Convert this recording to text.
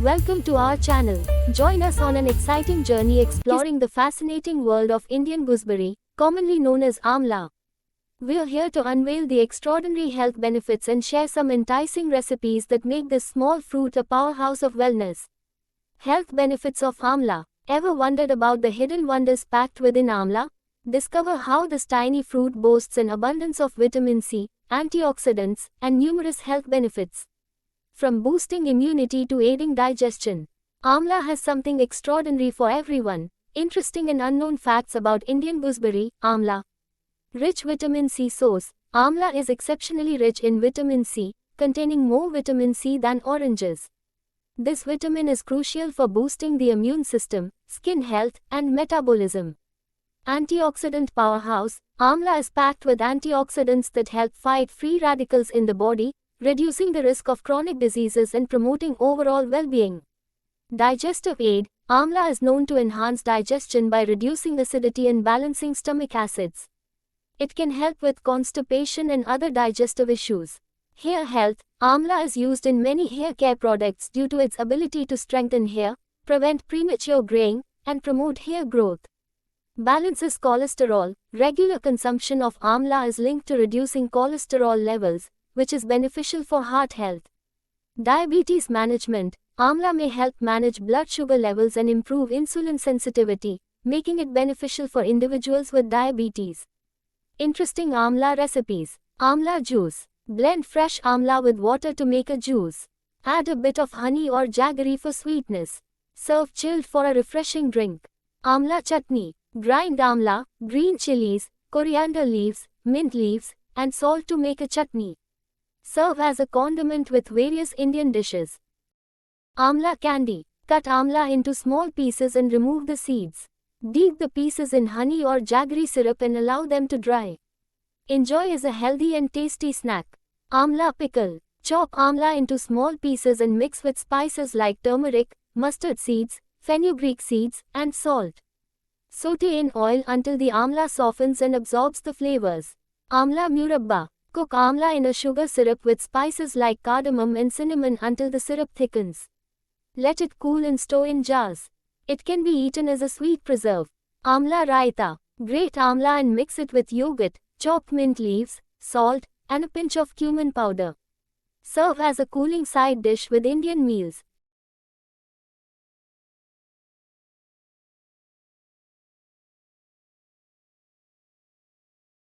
Welcome to our channel. Join us on an exciting journey exploring the fascinating world of Indian gooseberry, commonly known as Amla. We're here to unveil the extraordinary health benefits and share some enticing recipes that make this small fruit a powerhouse of wellness. Health benefits of Amla. Ever wondered about the hidden wonders packed within Amla? Discover how this tiny fruit boasts an abundance of vitamin C, antioxidants, and numerous health benefits. From boosting immunity to aiding digestion, Amla has something extraordinary for everyone. Interesting and unknown facts about Indian gooseberry, Amla. Rich vitamin C source. Amla is exceptionally rich in vitamin C, containing more vitamin C than oranges. This vitamin is crucial for boosting the immune system, skin health, and metabolism. Antioxidant powerhouse. Amla is packed with antioxidants that help fight free radicals in the body, reducing the risk of chronic diseases and promoting overall well-being. Digestive aid. Amla is known to enhance digestion by reducing acidity and balancing stomach acids. It can help with constipation and other digestive issues. Hair health. Amla is used in many hair care products due to its ability to strengthen hair, prevent premature graying, and promote hair growth. Balances cholesterol. Regular consumption of Amla is linked to reducing cholesterol levels, which is beneficial for heart health. Diabetes management. Amla may help manage blood sugar levels and improve insulin sensitivity, making it beneficial for individuals with diabetes. Interesting Amla recipes. Amla juice. Blend fresh Amla with water to make a juice. Add a bit of honey or jaggery for sweetness. Serve chilled for a refreshing drink. Amla chutney. Grind Amla, green chilies, coriander leaves, mint leaves, and salt to make a chutney. Serve as a condiment with various Indian dishes. Amla candy. Cut Amla into small pieces and remove the seeds. Dip the pieces in honey or jaggery syrup and allow them to dry. Enjoy as a healthy and tasty snack. Amla pickle. Chop Amla into small pieces and mix with spices like turmeric, mustard seeds, fenugreek seeds, and salt. Sauté in oil until the Amla softens and absorbs the flavors. Amla murabba. Cook Amla in a sugar syrup with spices like cardamom and cinnamon until the syrup thickens. Let it cool and store in jars. It can be eaten as a sweet preserve. Amla raita. Grate Amla and mix it with yogurt, chopped mint leaves, salt, and a pinch of cumin powder. Serve as a cooling side dish with Indian meals.